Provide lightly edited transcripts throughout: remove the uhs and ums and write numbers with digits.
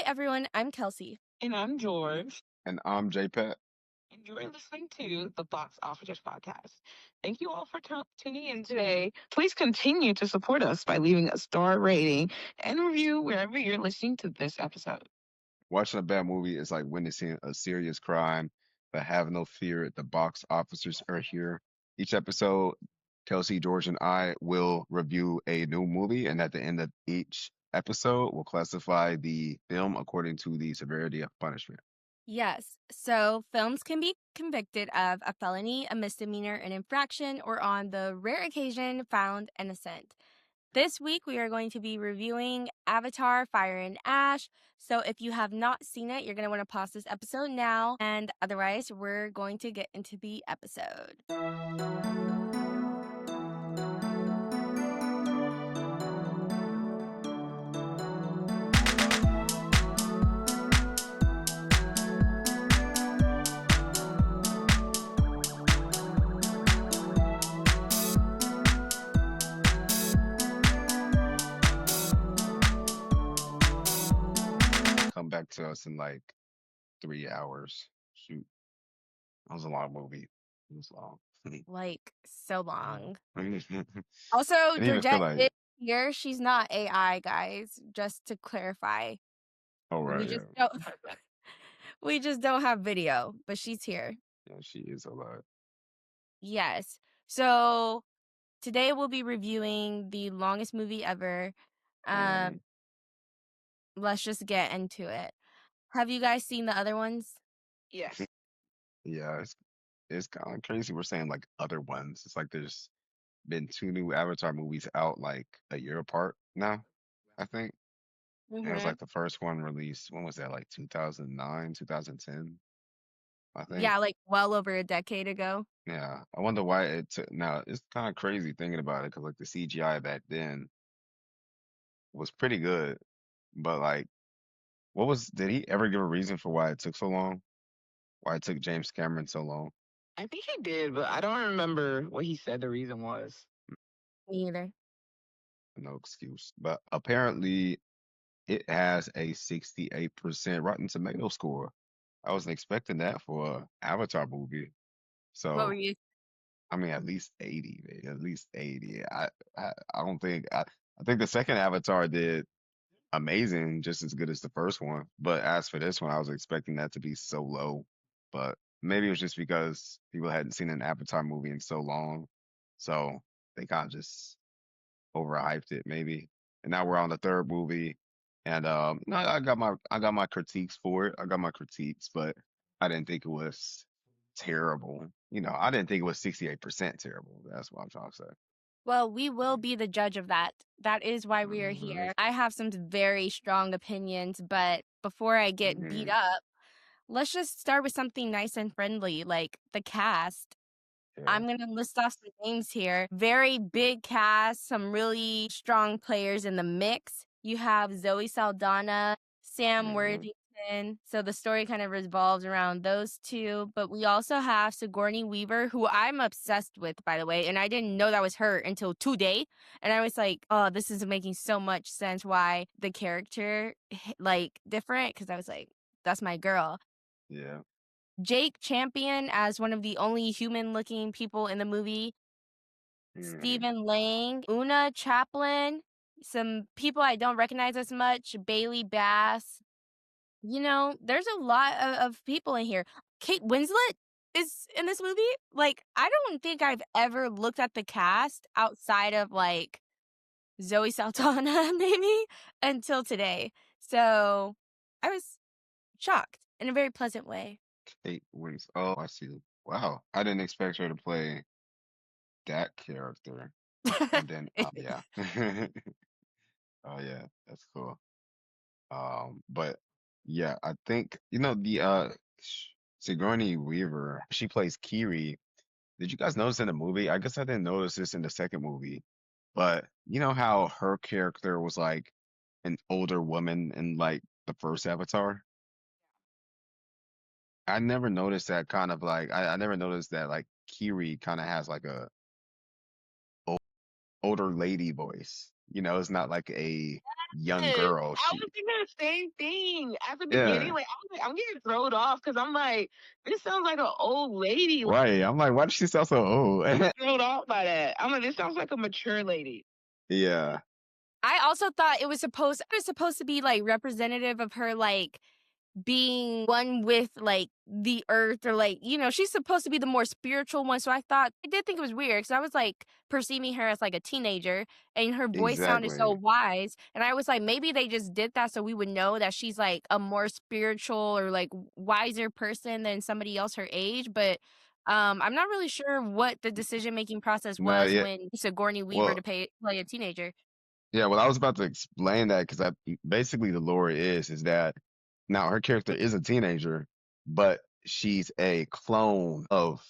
everyone. I'm Kelsey. And I'm George, And I'm JPatt. and you're listening to the Box Officers Podcast. Thank you all for tuning in today. Please continue to support us by leaving a star rating and review wherever you're listening to this episode. Watching a bad movie is like witnessing a serious crime, but have no fear. The box officers are here. Each episode, Kelsey, George, and I will review a new movie, and at the end of each episode, we'll classify the film according to the severity of punishment. Yes, so films can be convicted of a felony, a misdemeanor, an infraction, or on the rare occasion found innocent. This week, we are going to be reviewing Avatar Fire and Ash. So if you have not seen it, you're going to want to pause this episode now. And otherwise, we're going to get into the episode. Come back to us in like 3 hours. Shoot, that was a long movie. It was long. Like, so long. I didn't Also, even feel Georgette like. is here. She's not AI, guys, just to clarify. Oh We right, just yeah, don't we just don't have video, but she's here. yeah, she is a lot. Yes. So today we'll be reviewing the longest movie ever. Mhm. Let's just get into it. Have you guys seen the other ones? Yes. Yeah, it's kind of crazy. We're saying like other ones. It's like there's been two new Avatar movies out like a year apart now, I think. And it was Mm-hmm. like the first one released, when was that? Like 2009, 2010, I think. Yeah, like well over a decade ago. Yeah. I wonder why it took. Now, it's kind of crazy thinking about it because like the CGI back then was pretty good. But like, did he ever give a reason for why it took so long? Why it took James Cameron so long? I think he did, but I don't remember what he said the reason was. Me either. No excuse. But apparently, it has a 68% Rotten Tomato score. I wasn't expecting that for an Avatar movie. What were So, you? I mean, at least 80, baby, at least 80. I don't think I think the second Avatar did amazing, just as good as the first one. But as for this one, I was expecting that to be so low. But maybe it was just because people hadn't seen an Avatar movie in so long. So they kind of just overhyped it maybe. And now we're on the third movie, and no, I got my critiques for it. I got my critiques, but I didn't think it was terrible. I didn't think it was 68% terrible. That's what I'm trying to say. Well, we will be the judge of that. That is why we are Hmm. here. I have some very strong opinions, but before I get beat Hmm. up, let's just start with something nice and friendly, like the cast. Yeah. I'm going to list off some names here. Very big cast, some really strong players in the mix. You have Zoe Saldana, Sam Hmm. Worthington. So the story kind of revolves around those two. But we also have Sigourney Weaver, who I'm obsessed with, by the way. And I didn't know that was her until today. And I was like, oh, this is making so much sense why the character, like, different. Because I was like, that's my girl. Yeah. Jake Champion as one of the only human-looking people in the movie. Hmm. Stephen Lang, Una Chaplin, some people I don't recognize as much, Bailey Bass. There's a lot of people in here. Kate Winslet is in this movie. Like, I don't think I've ever looked at the cast outside of, like, Zoe Saldana, maybe, until today. So I was shocked in a very pleasant way. Kate Wins. Oh, I see. Wow. I didn't expect her to play that character. And then, yeah. Oh, yeah. That's cool. But yeah, I think, Sigourney Weaver, she plays Kiri. Did you guys notice in the movie? I guess I didn't notice this in the second movie, but you know how her character was like an older woman in like the first Avatar? I never noticed that kind of like I never noticed that like Kiri kind of has like a older lady voice. It's not like a young Yes, girl. I was thinking the same thing at the beginning. Yeah, Like, I was like, I'm getting thrown off because I'm like, this sounds like an old lady. Like, right. I'm like, why does she sound so old? thrown off by that. I'm like, this sounds like a mature lady. Yeah, I also thought it was supposed to be like representative of her like being one with like the earth, or like, she's supposed to be the more spiritual one. So I did think it was weird because I was like perceiving her as like a teenager, and her voice sounded so exactly. wise, and I was like, maybe they just did that so we would know that she's like a more spiritual or like wiser person than somebody else her age. But I'm not really sure what the decision making process No, was yeah. when Sigourney Weaver Well, to play a teenager. yeah. Well, I was about to explain that because I basically the lore is that now her character is a teenager, but she's a clone of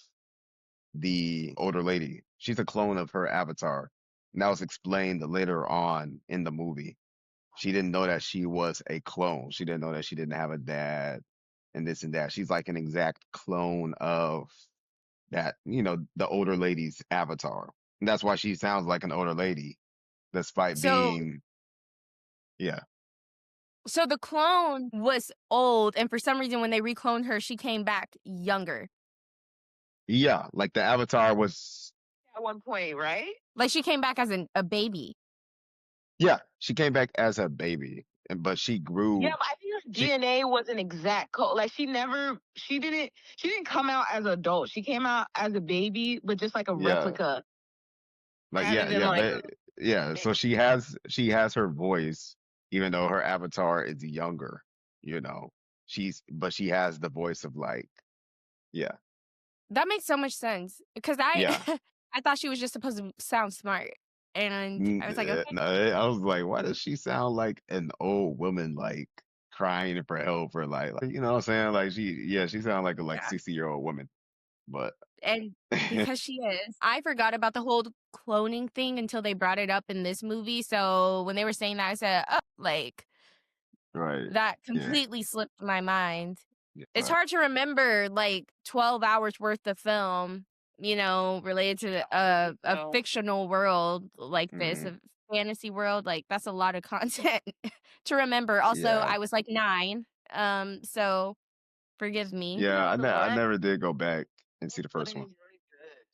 the older lady. She's a clone of her avatar. And that was explained later on in the movie. She didn't know that she was a clone. She didn't know that she didn't have a dad and this and that. She's like an exact clone of that, the older lady's avatar. And that's why she sounds like an older lady, despite So being, yeah. So the clone was old, and for some reason, when they recloned her, she came back younger. Yeah, like the avatar was, At one point, right? Like she came back as a baby. yeah, she came back as a baby, but she Yeah, grew, but I think her she, DNA was an exact code. Like she didn't come out as an adult. She came out as a baby, but just like a yeah, replica like, rather than like a yeah. So baby. she has her voice, even though her avatar is younger, but she has the voice of like, yeah, That makes so much sense because I yeah. I thought she was just supposed to sound smart, and I was like, okay, No, I was like, why does she sound like an old woman, like crying for help, or like, you know what I'm saying? Like she sounded like a like yeah. 60-year-old woman, but And because she is, I forgot about the whole cloning thing until they brought it up in this movie. So when they were saying that, I said, oh, like right, that yeah, completely slipped my mind. yeah, It's hard to remember like 12 hours worth of film, related to a So fictional world like this, hmm a fantasy world. Like that's a lot of content to remember. Also, yeah, I was like 9. So forgive me. you know yeah. I what? The I more I never did go back and see world the first building one. is really good.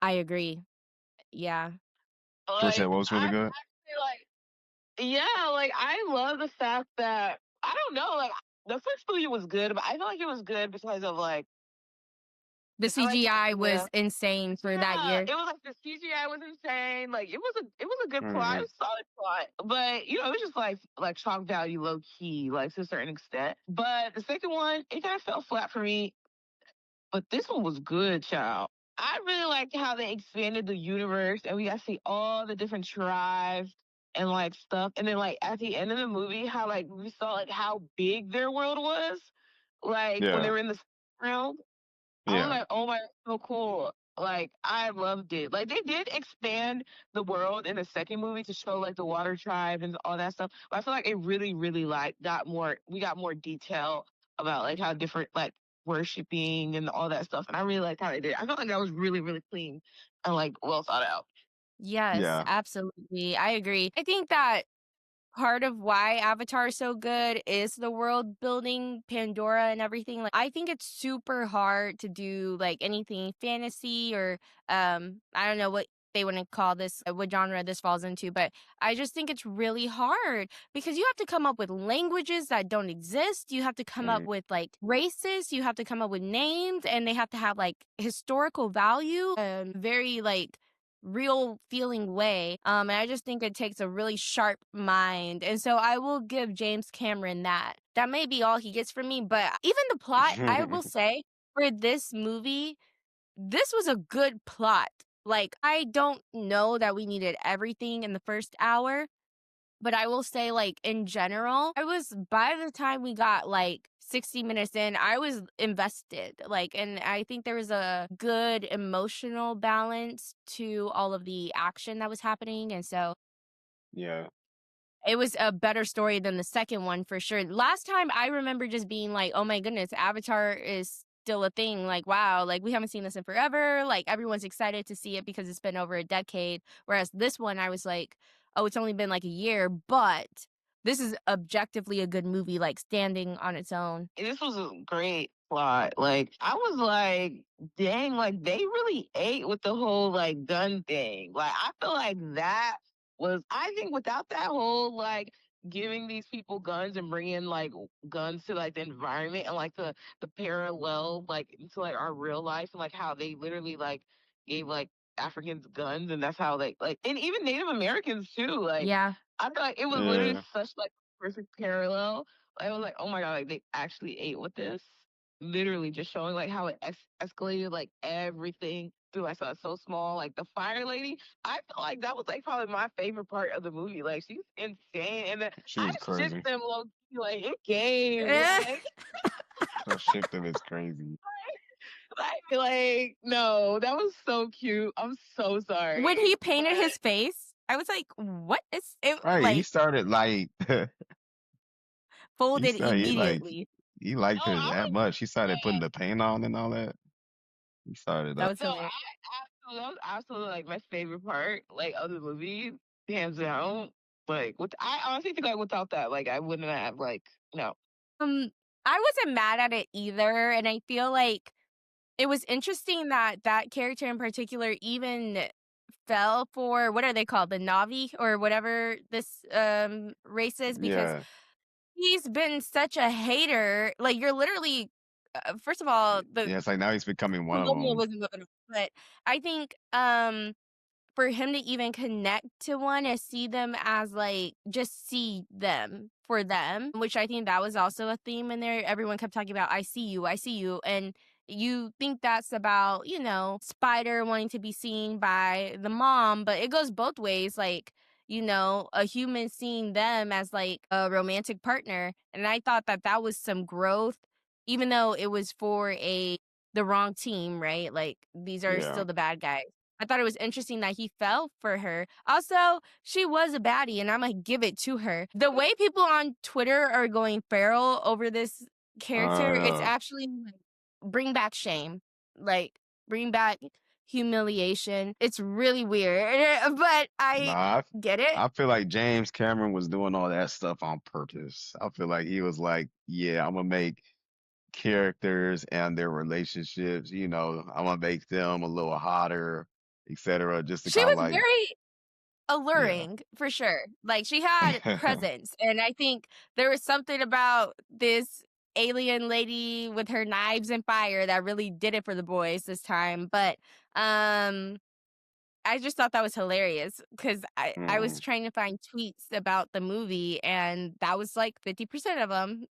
I agree. Yeah. Georgette, Like what was really I good? feel like yeah, like I love the fact that I don't know, like the first movie was good, but I feel like it was good because of like The I like the CGI idea. was insane for that Yeah, year. it was like the CGI was insane. Like it was a good plot, it Hmm. was a solid plot. But it was just like shock value low key, like to a certain extent. But the second one, it kind of fell flat for me. But this one was good, child. I really liked how they expanded the universe and we got to see all the different tribes and like stuff. And then like at the end of the movie, how like we saw like how big their world was. Like when they Yeah, were in the realm. I was yeah, like, oh my, so cool. Like, I loved it. Like, they did expand the world in the second movie to show like the water tribe and all that stuff. But I feel like it really, really like we got more detail about like how different like worshiping and all that stuff. And I really liked how they did it. I felt like that was really, really clean and like well thought out. Yes, yeah. absolutely. I agree. I think that part of why Avatar is so good is the world building, Pandora and everything. Like I think it's super hard to do like anything fantasy or I don't know what they want to call this, what genre this falls into, but I just think it's really hard because you have to come up with languages that don't exist. You have to come up Mm, with like races, you have to come up with names, and they have to have like historical value, very like real feeling way. And I just think it takes a really sharp mind. And so I will give James Cameron that. That may be all he gets from me, but even the plot, I will say, for this movie, this was a good plot. Like, I don't know that we needed everything in the first hour, but I will say, like, in general, by the time we got like 60 minutes in, I was invested. Like, and I think there was a good emotional balance to all of the action that was happening. And so yeah. it was a better story than the second one for sure. Last time I remember just being like, oh my goodness, Avatar is still a thing. Like, wow, like we haven't seen this in forever. Like everyone's excited to see it because it's been over a decade. Whereas this one, I was like, oh, it's only been like a year, but this is objectively a good movie, like standing on its own. This was a great plot. Like I was like, dang, like they really ate with the whole like gun thing. Like I feel like that was. I think without that whole like giving these people guns and bringing like guns to like the environment and like the parallel like to like our real life and like how they literally like gave like Africans guns and that's how they like and even Native Americans too. Like Yeah. I feel like it was literally Yeah. such like perfect parallel. I was like, oh my god, like they actually ate with this. Literally just showing like how it escalated like everything through like something so small, like the fire lady. I feel like that was like probably my favorite part of the movie. Like she's insane, and then She I was shipped crazy. them low key, like it game, Eh. Her shifting is crazy. like no, that was so cute. I'm so When sorry, he painted but his face, I was like, what is it? Right. He Like started like folded immediately. he liked no, her I that was. much. He started putting the paint on and all that. He started That up. was No, hilarious. that was absolutely like my favorite part, like of the movie, hands down. Like, with I honestly think like without that, like I wouldn't have like no. Um, I wasn't mad at it either, and I feel like it was interesting that that character in particular even fell for what are they called? The Navi or whatever this race is because Yeah. he's been such a hater. Like you're literally first of all, the Yeah. It's like now he's becoming one of them. colonialism of it, but I think for him to even connect to one and see them as like just see them for them, which I think that was also a theme in there. Everyone kept talking about I see you, and you think that's about, you know, Spider wanting to be seen by the mom, but it goes both ways, like, you know, a human seeing them as like a romantic partner. And I thought that that was some growth, even though it was for the wrong team, right? Like these are Yeah. still the bad guys. I thought it was interesting that he fell for her. Also, she was a baddie, and Imma give it to her. The way people on Twitter are going feral over this character, it's Uh, actually like, bring back shame. Like, bring back humiliation. It's really weird, but I nah, get it. I feel like James Cameron was doing all that stuff on purpose. I feel like he was like, yeah, I'm gonna make characters and their relationships, I'm gonna make them a little hotter, etc. Just to She kind of was like, very yeah. alluring for sure. Like she had presence, and I think there was something about this alien lady with her knives and fire that really did it for the boys this time. But um I just thought that was hilarious because I was Mm. trying to find tweets about the movie, and that was like 50% of them.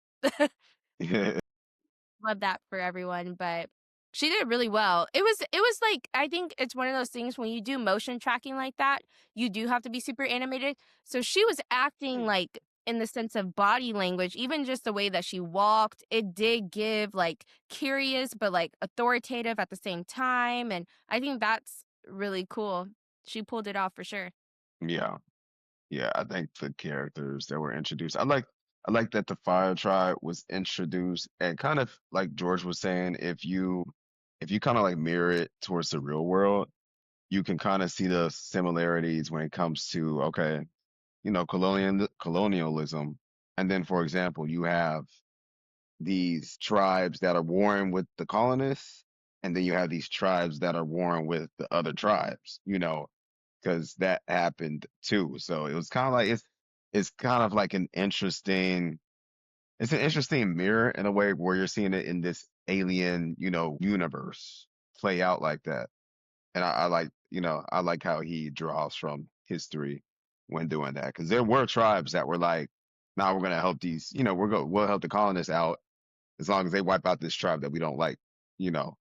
Love that for everyone, but she did really well. It was like I think it's one of those things when you do motion tracking like that, you do have to be super animated. So she was acting like in the sense of body language, even just the way that she walked, it did give like curious but like authoritative at the same time, and I think that's really cool. She pulled it off for sure. Yeah. Yeah, I think the characters that were introduced, I like that the Fire Tribe was introduced, and kind of like George was saying, if you kind of like mirror it towards the real world, you can kind of see the similarities when it comes to, okay, colonialism. And then, for example, you have these tribes that are warring with the colonists, and then you have these tribes that are warring with the other tribes, because that happened too. So it was kind of like it's kind of like it's an interesting mirror in a way where you're seeing it in this alien, universe play out like that. And I like how he draws from history when doing that. Because there were tribes that were like, now we're gonna help these, we'll help the colonists out as long as they wipe out this tribe that we don't like, you know.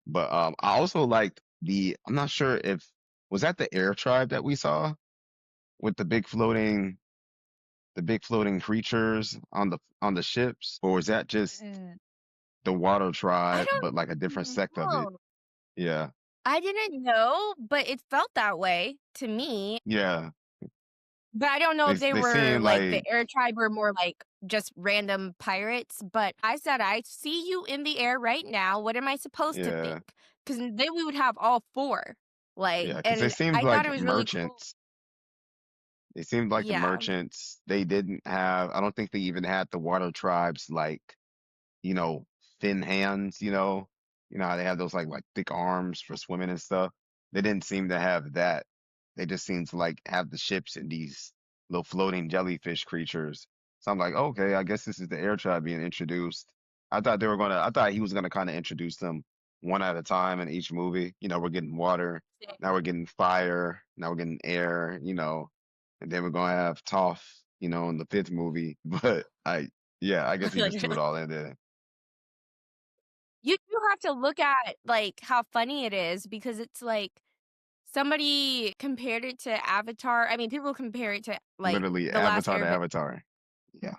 But I also liked I'm not sure if was that the air tribe that we saw with the big floating creatures on the ships, or was that just Mm. the water I tribe, but like a different don't sect of it? know. Yeah, I didn't know, but it felt that way to me. yeah. But I don't know They if they they were seem like the like air tribe were more like just random pirates. But I said, I see you in the air right now. What am I supposed to Yeah, think? Because then we would have all four. yeah, Like, because they and seemed I thought it like was really cool. merchants. They seemed like the Yeah. merchants. They didn't have. I don't think they even had the water tribes like you know, thin hands, you know how they have those like thick arms for swimming and stuff. They didn't seem to have that. They just seemed to like have the ships and these little floating jellyfish creatures. So I'm like, okay, I guess this is the air tribe being introduced. I thought he was gonna kind of introduce them one at a time in each movie. You know, we're getting water, now we're getting fire, now we're getting air, and then we're gonna have Toph, in the fifth movie. But yeah, I guess he just threw it all in there. You have to look at, like, how funny it is because it's like somebody compared it to Avatar. I mean, people compare it to, like, Literally The Last Avatar to Airbender. Avatar. Yeah.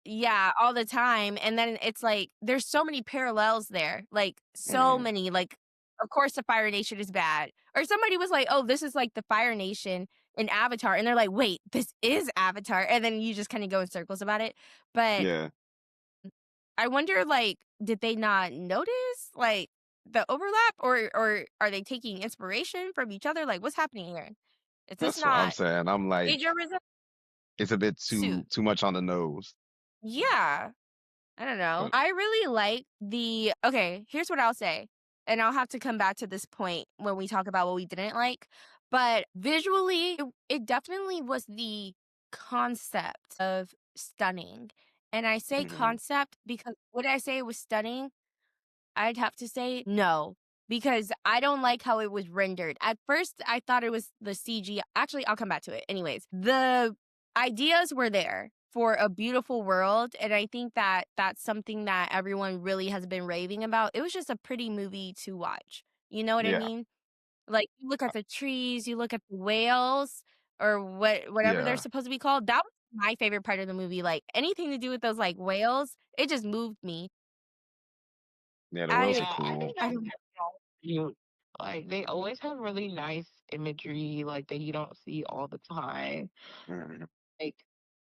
Yeah, all the time, and then it's like, there's so many parallels there, like, so Mhm. many, like, of course, the Fire Nation is bad, or somebody was like, "Oh, this is like the Fire Nation in Avatar," and they're like, "Wait, this is Avatar," and then you just kinda go in circles about it, but Yeah. I wonder, like, did they not notice, like, the overlap, or are they taking inspiration from each other? Like, what's happening here? Is this That's what I'm not saying. I'm like, plagiarism? it's a bit Suit. too much on the nose. Yeah. I don't know. But I really like the okay, here's what I'll say. And I'll have to come back to this point when we talk about what we didn't like. But visually, it definitely was the concept of stunning. And I say mhm. concept because would I say it was stunning? I'd have to say no, because I don't like how it was rendered. At first, I thought it was the CG. Actually, I'll come back to it. Anyways, the ideas were there for a beautiful world, and I think that that's something that everyone really has been raving about. It was just a pretty movie to watch. You know what I Yeah. mean? Like you look at the trees, you look at the whales, or whatever they're Yeah. supposed to be called. That was my favorite part of the movie. Like anything to do with those like whales, it just moved me. Yeah, the whales are I Yeah, I think cool. I that's don't cute. Like they always have really nice imagery, like that you don't see all the time. Mhm. Like,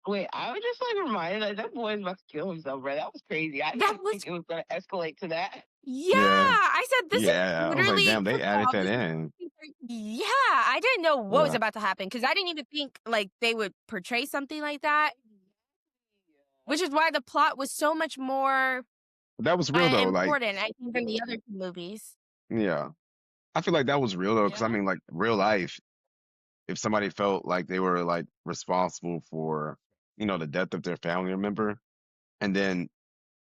wait, I was just like reminded that that boy is about to kill himself, bro. That was crazy. I that didn't was think it was gonna escalate to that. yeah, Yeah. I said this is Yeah. I was like, literally damn, they first of added all, that this is in. yeah, I didn't know what was Yeah. about to happen because I didn't even think, like, they would portray something like that, which is why the plot was so much more, That was real though. Like, important, I think, than the other 2 movies. yeah. I feel like that was real though, because I Yeah. mean, like real life, if somebody felt like they were like responsible for, the death of their family member, and then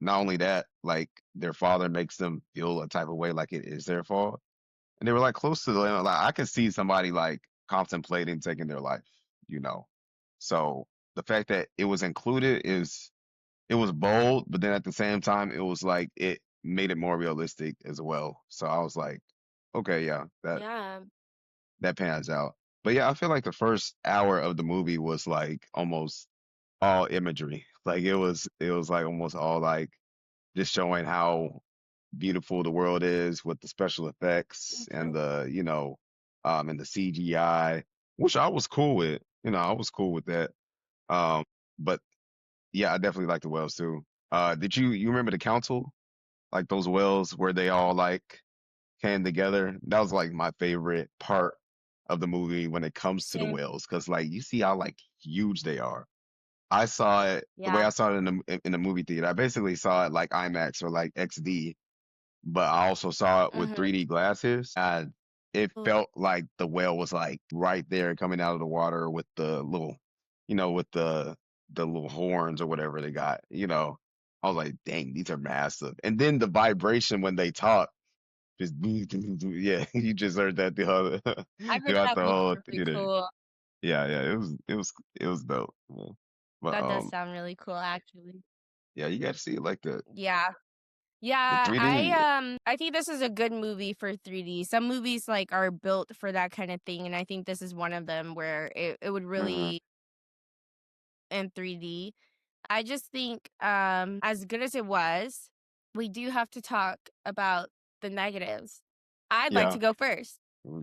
not only that, like their father makes them feel a type of way like it is their fault. And they were like close to the limit. Like I could see somebody like contemplating taking their life, you know. So the fact that it was included is it was bold, but then at the same time it was like it made it more realistic as well. So I was like, okay, yeah, Yeah, that pans out. But yeah, I feel like the first hour of the movie was like almost all imagery. Like it was like almost all like just showing how beautiful the world is with the special effects and mhm, and the CGI, which I was cool with. I was cool with that. Um, but yeah, I definitely like the whales too. Did you remember the council? Like those whales where they all like came together? That was like my favorite part of the movie when it comes to the same, whales, because like you see how like huge they are. I saw it the way yeah, I saw it in the movie theater. I basically saw it like IMAX or like XD, but I also saw it with mhm, 3D glasses, and it ooh, felt like the whale was like right there coming out of the water with the little, with the little horns or whatever they got. I was like, dang, these are massive. And then the vibration when they talk, just yeah, you just heard that I heard throughout that the was whole really theater. cool. Yeah, yeah, it was dope. Yeah. But That does sound really cool, actually. yeah, you got to see it like that. Yeah. The Yeah, 3D. I think this is a good movie for 3D. Some movies, like, are built for that kinda thing, and I think this is one of them where it would Hmm. really in 3D. I just think, as good as it was, we do have to talk about the negatives. I'd like Yeah. to go first.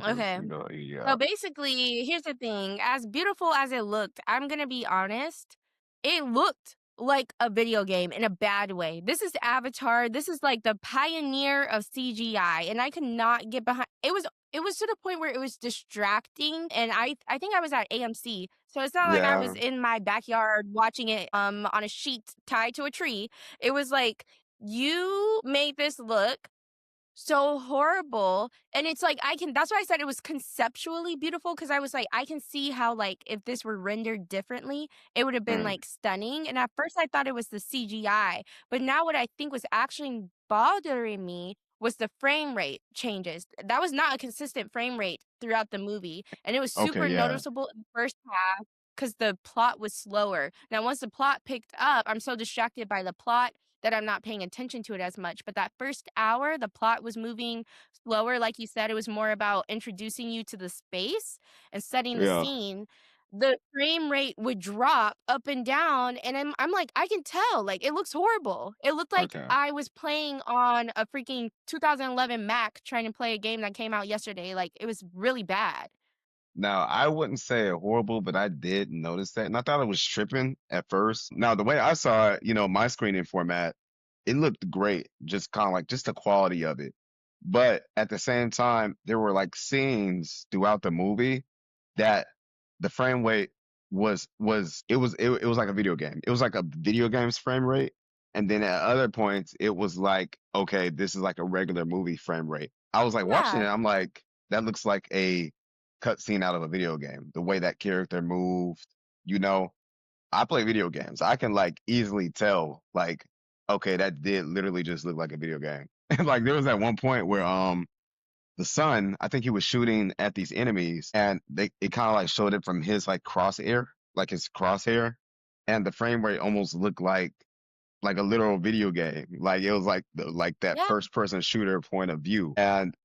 Okay. Yeah. So basically, here's the thing. As beautiful as it looked, I'm gonna be honest, it looked like a video game in a bad way. This is Avatar. This is like the pioneer of CGI, and I could not get behind. It was to the point where it was distracting, and I think I was at AMC, so it's not like I Yeah. was in my backyard watching it on a sheet tied to a tree. It was like you made this look so horrible, and it's like I can that's why I said it was conceptually beautiful, because I was like, I can see how, like, if this were rendered differently, it would have been, Mm. like, stunning, and at first I thought it was the CGI, but now what I think was actually bothering me was the frame rate changes. That was not a consistent frame rate throughout the movie, and it was Okay, super yeah. noticeable in the first half because the plot was slower. Now once the plot picked up, I'm so distracted by the plot that I'm not paying attention to it as much. But that first hour, the plot was moving slower. Like you said, it was more about introducing you to the space and setting the Yeah. scene. The frame rate would drop up and down, and I'm like, I can tell, like, it looks horrible. It looked like Okay. I was playing on a freaking 2011 Mac trying to play a game that came out yesterday. Like, it was really bad. Now, I wouldn't say horrible, but I did notice that, and I thought it was tripping at first. Now, the way I saw it, my screening format, it looked great, just kind of like just the quality of it. But at the same time, there were like scenes throughout the movie that the frame rate was like a video game. It was like a video game's frame rate, and then at other points, it was like, okay, this is like a regular movie frame rate. I was like watching it, Yeah. I'm like, that looks like a cutscene out of a video game. The way that character moved, you know. I play video games. I can like easily tell, like, okay, that did literally just look like a video game. And like there was at one point where the son, I think he was shooting at these enemies, and it kind of like showed it from his like crosshair, like his crosshair, and the frame rate almost looked like a literal video game. Like it was like like that Yeah. first person shooter point of view. And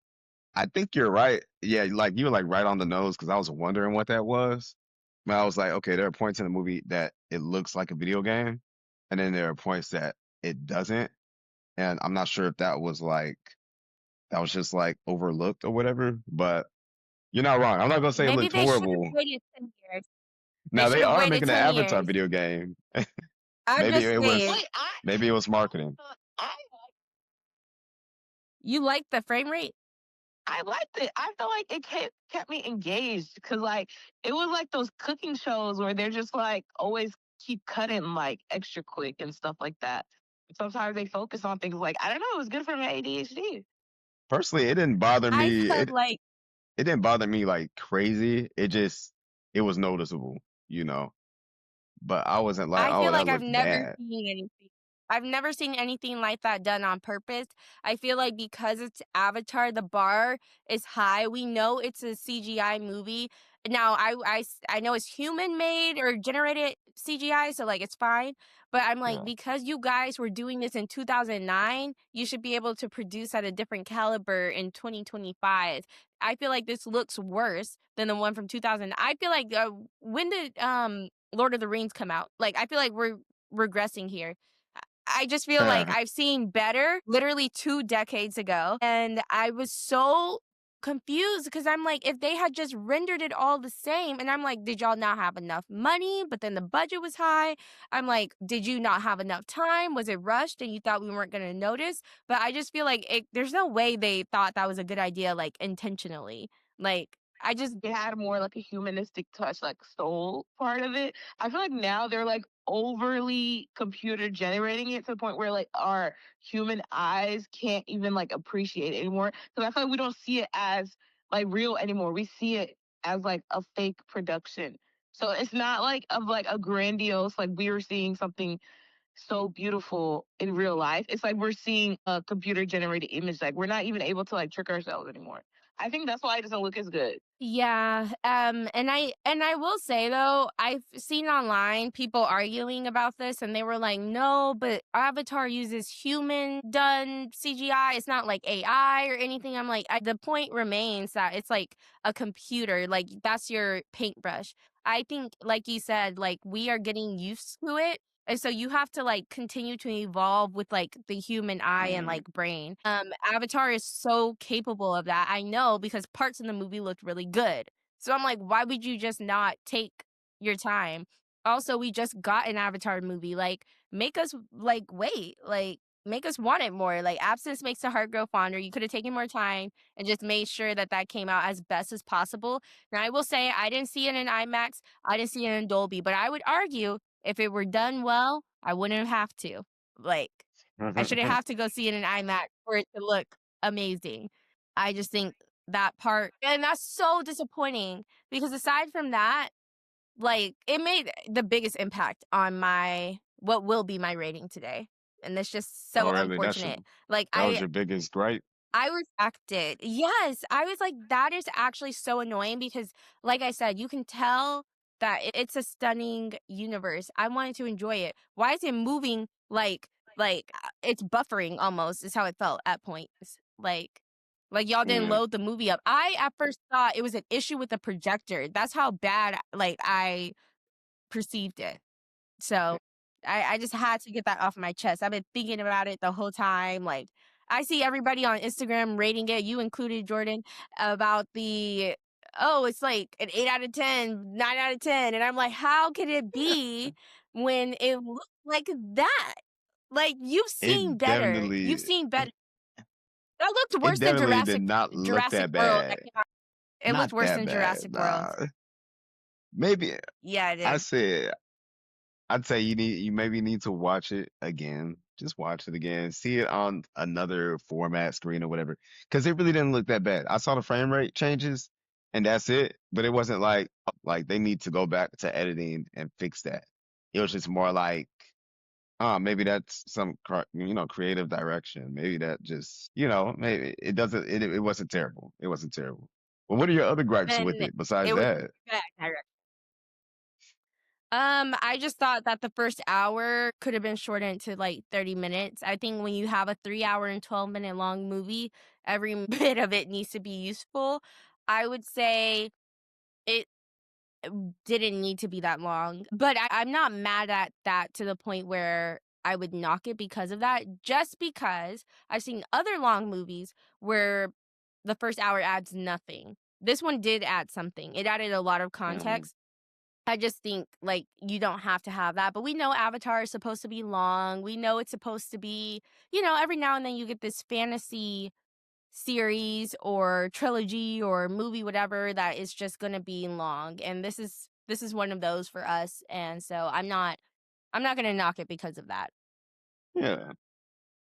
I think you're right. Yeah, like you were like right on the nose because I was wondering what that was. But I was like, okay, there are points in the movie that it looks like a video game, and then there are points that it doesn't. And I'm not sure if that was just like overlooked or whatever. But you're not wrong. I'm not gonna say it Maybe looked they should have horrible. waited 10 years. They Now should they have are waited making an 10 Avatar years. video game. I'm Maybe just it saying. was Wait, I maybe it was marketing. I You like the frame rate? I liked it. I felt like it kept me engaged because like it was like those cooking shows where they're just like always keep cutting like extra quick and stuff like that. Sometimes they focus on things like I don't know. It was good for my ADHD. Personally, it didn't bother I me. felt like It didn't bother me like crazy. It was noticeable, you know. But I wasn't like, I oh, feel that like looked bad. I've never seen anything like that done on purpose. I feel like because it's Avatar, the bar is high. We know it's a CGI movie. Now, I know it's human made or generated CGI, so like it's fine. But I'm like, Yeah. because you guys were doing this in 2009, you should be able to produce at a different caliber in 2025. I feel like this looks worse than the one from 2000. I feel like when did Lord of the Rings come out? Like I feel like we're regressing here. I just feel like I've seen better literally 2 decades ago, and I was so confused because I'm like, if they had just rendered it all the same, and I'm like, did y'all not have enough money? But then the budget was high. I'm like, did you not have enough time? Was it rushed and you thought we weren't gonna notice? But I just feel like there's no way they thought that was a good idea, like intentionally. Like I just It had more like a humanistic touch, like soul part of it. I feel like now they're like overly computer generating it to the point where like our human eyes can't even like appreciate it anymore. So I feel like we don't see it as like real anymore. We see it as like a fake production. So it's not like of like a grandiose, like we were seeing something so beautiful in real life. It's like we're seeing a computer generated image. Like we're not even able to like trick ourselves anymore. I think that's why it doesn't look as good. yeah, and I will say though, I've seen online people arguing about this and they were like, "No, but Avatar uses human done CGI. It's not like AI or anything." I'm like, the point remains that it's like a computer, like that's your paintbrush. I think like you said, like we are getting used to it. And so you have to like continue to evolve with like the human eye and Mm, like brain. Avatar is so capable of that. I know because parts in the movie looked really good. So I'm like, why would you just not take your time? Also, we just got an Avatar movie. Like make us like wait, like make us want it more. Like absence makes the heart grow fonder. You could have taken more time and just made sure that that came out as best as possible. Now I will say I didn't see it in IMAX. I didn't see it in Dolby, but I would argue if it were done well, I wouldn't have to. Like I shouldn't have to go see it in IMAX for it to look amazing. I just think that part, and that's so disappointing because aside from that, like, it made the biggest impact on my what will be my rating today, and that's just Oh, so really? unfortunate. Like, That was your biggest gripe? I respect. Yes, I was like, that is actually so annoying because, like I said, you can tell that it's a stunning universe. I wanted to enjoy it. Why is it moving it's buffering almost is how it felt at points. Like y'all didn't Yeah. load the movie up. I at first thought it was an issue with the projector. That's how bad like I perceived it. So I just had to get that off my chest. I've been thinking about it the whole time. Like I see everybody on Instagram rating it, you included, Jordan, about the oh, it's like an 8 out of 10, 9 out of 10. And I'm like, how could it be when it looked like that? Like you've seen It better. You've definitely seen better. That looked it worse than definitely did not look Jurassic that World that bad. came out. It looked Not worse that than bad, Jurassic World. nah. Maybe Yeah, it I did. said I'd say you maybe need to watch it again. Just watch it again. See it on another format screen or whatever. Because it really didn't look that bad. I saw the frame rate changes and that's it. But it wasn't like they need to go back to editing and fix that. It was just more like, maybe that's some creative direction. Maybe that just, maybe it doesn't it wasn't terrible. It wasn't terrible. Well, what are your other gripes with Then it besides it was that? bad. I just thought that the first hour could have been shortened to like 30 minutes. I think when you have a 3 hour and 12-minute long movie, every bit of it needs to be useful. I would say it didn't need to be that long, but I'm not mad at that to the point where I would knock it because of that, just because I've seen other long movies where the first hour adds nothing. This one did add something. It added a lot of Mhm. context. I just think, like, you don't have to have that, but we know Avatar is supposed to be long. We know it's supposed to be, every now and then you get this fantasy series or trilogy or movie, whatever, that is just gonna be long, and this is one of those for us, and so I'm not gonna knock it because of that. Yeah.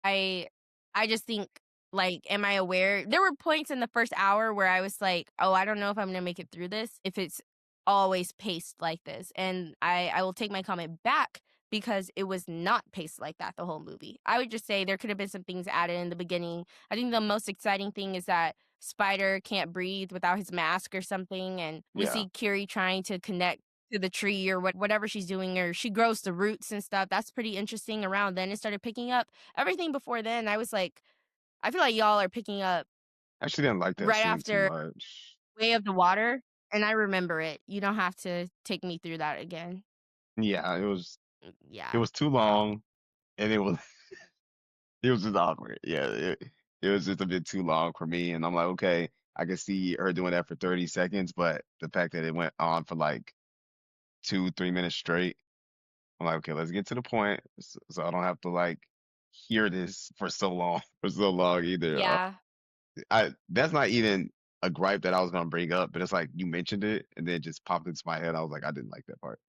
I I just think, like, am I aware? There were points in the first hour where I was like, "Oh, I don't know if I'm gonna make it through this if it's always paced like this." And I will take my comment back because it was not paced like that the whole movie. I would just say there could have been some things added in the beginning. I think the most exciting thing is that Spider can't breathe without his mask or something, and we Yeah. see Curie trying to connect to the tree or whatever she's doing, or she grows the roots and stuff. That's pretty interesting. Around then it started picking up. Everything before then, I was like, I feel like y'all are picking up I actually didn't like that right scene too after much. Way of the Water, and I remember it. You don't have to take me through that again. Yeah, it Yeah. was too long and it was just awkward. Yeah, it was just a bit too long for me. And I'm like, okay, I could see her doing that for 30 seconds, but the fact that it went on for like 2, 3 minutes straight, I'm like, okay, let's get to the point, so I don't have to like hear this for so long, for so long either. Yeah. I That's not even a gripe that I was gonna bring up, but it's like you mentioned it and then it just popped into my head. I was like, I didn't like that part.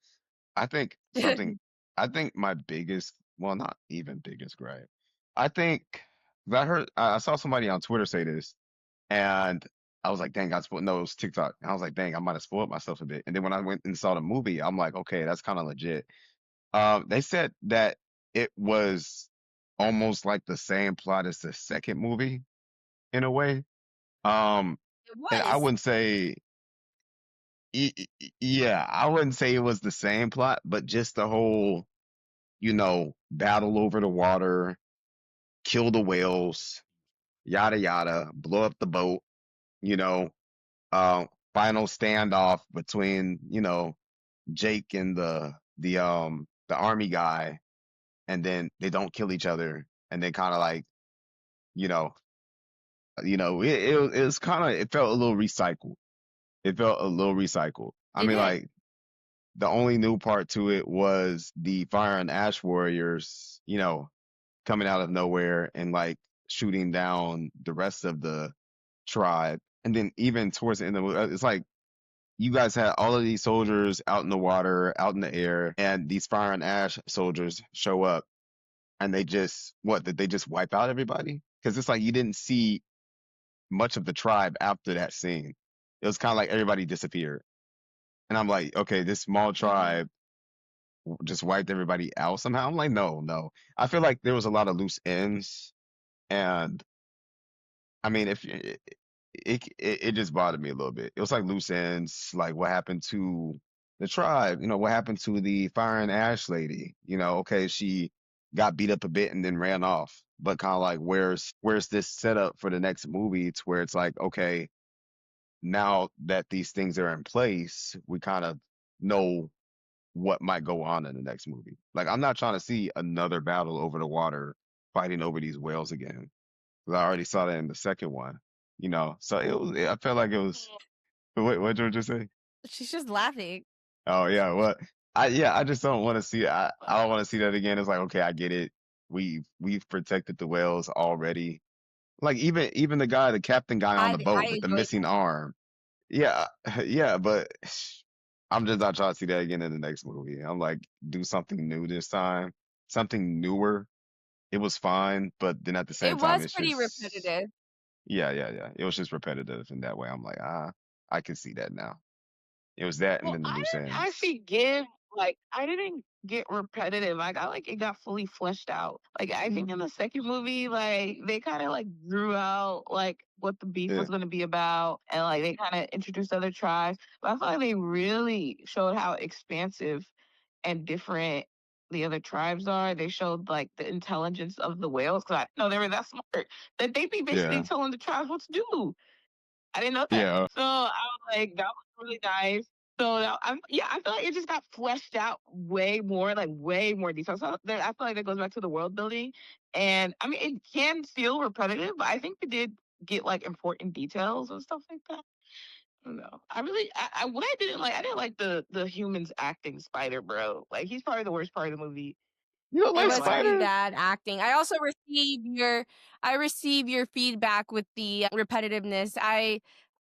I think something I think my biggest, well, not even biggest gripe. I think 'cause I saw somebody on Twitter say this and I was like, dang, I spoiled, no, it was TikTok. And I was like, dang, I might have spoiled myself a bit. And then when I went and saw the movie, I'm like, okay, that's kind of legit. They said that it was almost like the same plot as the second movie in a way. Um, It and I was. wouldn't say, yeah, I wouldn't say it was the same plot, but just the whole, battle over the water, kill the whales, yada yada, blow up the boat, you know, final standoff between, Jake and the army guy, and then they don't kill each other, and then kind of like, you know, it was kind of, it felt a little recycled. It felt a little recycled. I It mean, did. like the only new part to it was the Fire and Ash Warriors, coming out of nowhere and like shooting down the rest of the tribe. And then even towards the end of the movie, it's like you guys had all of these soldiers out in the water, out in the air, and these Fire and Ash soldiers show up and they just what? Did they just wipe out everybody? Because it's like you didn't see much of the tribe after that scene. It was kind of like everybody disappeared. And I'm like, okay, this small Mhm. tribe just wiped everybody out somehow. I'm like, no, no. I feel like there was a lot of loose ends, and I mean, if it just bothered me a little bit. It was like loose ends, like what happened to the tribe. What happened to the Fire and Ash lady. Okay, she got beat up a bit and then ran off. But kind of like, where's this setup for the next movie to where it's like, okay, now that these things are in place, we kind of know what might go on in the next movie. Like, I'm not trying to see another battle over the water fighting over these whales again. 'Cause I already saw that in the second one. So it was, I felt like it was, wait, what did you say? She's just laughing. Oh, yeah, what? I just don't want to see, I don't want to see that again. It's like, okay, I get it. We've protected the whales already. Like, even the captain guy on the I boat with the enjoyed missing arm. Yeah, yeah, but I'm just not trying to see that again in the next movie. I'm like, do something new this time, something newer. It was fine, but then at the it same time, was it's pretty just, repetitive. yeah, yeah, yeah. It was just repetitive in that way. I'm like, I can see that now. It was that and Well, then the I loose didn't ends. actually give like I didn't get repetitive. I got like it got fully fleshed out. Like I think in the second movie, like they kind of like drew out like what the beef Yeah, was going to be about, and like they kind of introduced other tribes. But I feel like they really showed how expansive and different the other tribes are. They showed like the intelligence of the whales because I didn't know they were that smart. That they be basically yeah, telling the tribes what to do. I didn't know that. yeah. So I was like, that was really nice. So yeah, I feel like it just got fleshed out way more, like way more detail. So I feel like that goes back to the world building, and I mean, it can feel repetitive, but I think it did get like important details and stuff like that. I don't know. I really, what I didn't like the humans acting Spider Bro. Like he's probably the worst part of the movie. You don't It like And was pretty like, Spider? bad acting. I receive your feedback with the repetitiveness.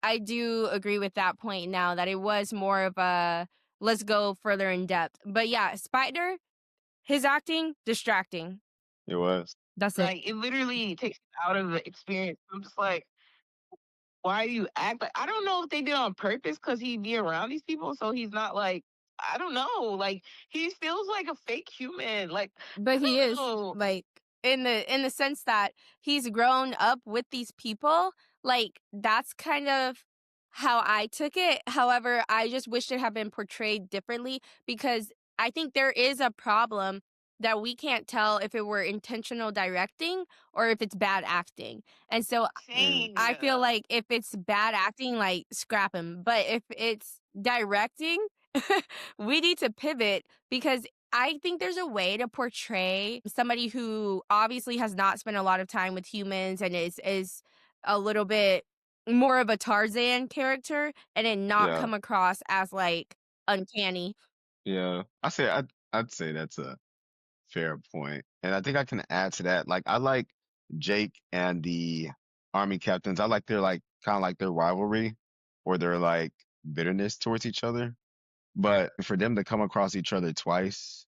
I do agree with that point now that it was more of a let's go further in depth. But yeah, Spider, his acting distracting. It was. That's it. like it literally takes you out of the experience. I'm just like, why do you act like I don't know if they did on purpose because he be around these people, so he's not like I don't know, like he feels like a fake human. Like But I he don't is know. like in the sense that he's grown up with these people, like that's kind of how I took it. However, I just wish it had been portrayed differently because I think there is a problem that we can't tell if it were intentional directing or if it's bad acting. And so Mm, Insane. I feel like if it's bad acting, like scrap him. But if it's directing, we need to pivot because I think there's a way to portray somebody who obviously has not spent a lot of time with humans and is a little bit more of a Tarzan character and it not yeah, come across as like uncanny. yeah. I'd say that's a fair point. And I think I can add to that. Like, I like Jake and the army captains. I like their like kind of like their rivalry or their like bitterness towards each other. But for them to come across each other twice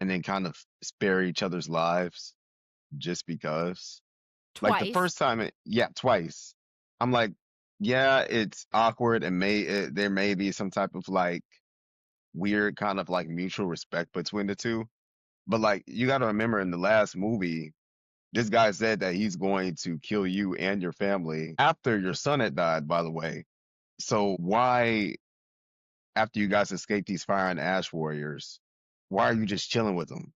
and then kind of spare each other's lives just because, like the Twice. first time, yeah, twice. I'm like, yeah, it's awkward and there may be some type of like weird kind of like mutual respect between the two. But like, you got to remember in the last movie, this guy said that he's going to kill you and your family after your son had died, by the way. So why, after you guys escape these fire and ash warriors, why are you just chilling with them?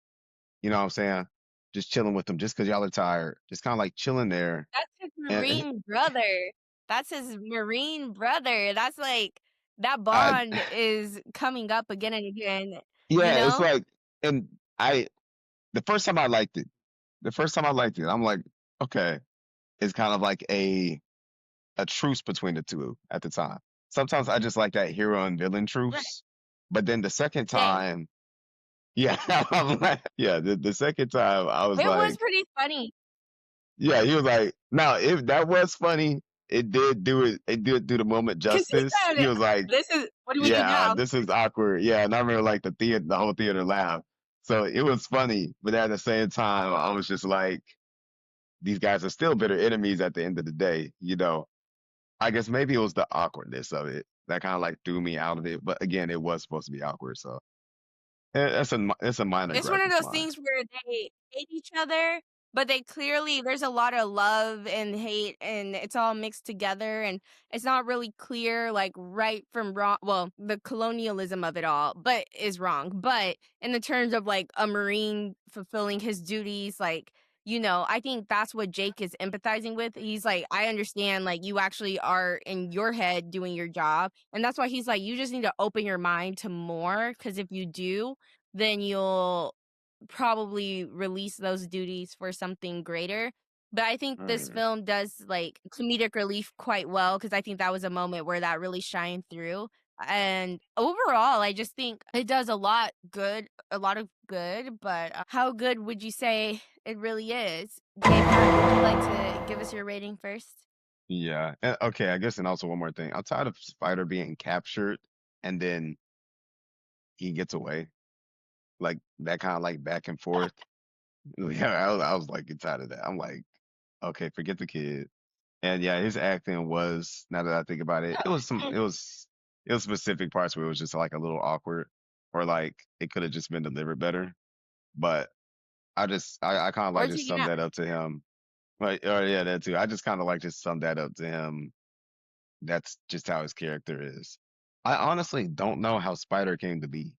You know what I'm saying? Just chilling with them just because y'all are tired. Just kind of like chilling there. That's his And Marine brother. That's his Marine brother. That's like that I, bond is coming up again and again, you yeah, it's know? like, and I, the first time I liked it, I'm like, okay, it's kind of like a truce between the two at the time. Sometimes I just like that hero and villain Right. truce. But then the second Same. time, yeah, I'm like, yeah, the second time I was It was like, pretty funny. yeah, he was like, now if that was funny, it did do the moment 'Cause he justice. He said, was like, "This is what do we do yeah, now?" this is awkward. Yeah, and I remember like the whole theater laughed. So it was funny, but at the same time, I was just like, these guys are still bitter enemies at the end of the day, you know. I guess maybe it was the awkwardness of it that kind of like threw me out of it. But again, it was supposed to be awkward, so it's a minor It's gripe one of of those mine. things where they hate each other, but they clearly there's a lot of love and hate, and it's all mixed together, and it's not really clear, like, right from wrong. Well, the colonialism of it all, but is wrong. But in the terms of, like, a Marine fulfilling his duties, like, I think that's what Jake is empathizing with. He's like, "I understand, like, you actually are in your head doing your job," and that's why he's like, "You just need to open your mind to more, because if you do, then you'll probably release those duties for something greater." But I think this Mm, film does like comedic relief quite well, because I think that was a moment where that really shined through. And overall, I just think it does a lot of good. But how good would you say it really is? JPatt, would you like to give us your rating first? yeah. And, okay, I guess, and also one more thing. I'm tired of Spider being captured and then he gets away. Like that kind of like back and forth. Yeah, I was like, get tired of that. I'm like, okay, forget the kid. And yeah, his acting was, now that I think about it, it was specific parts where it was just like a little awkward or like it could have just been delivered better. But I kind of Or like just taken summed out? that up to him. Like, or yeah, that too. I just kind of like just summed that up to him. That's just how his character is. I honestly don't know how Spider came to be.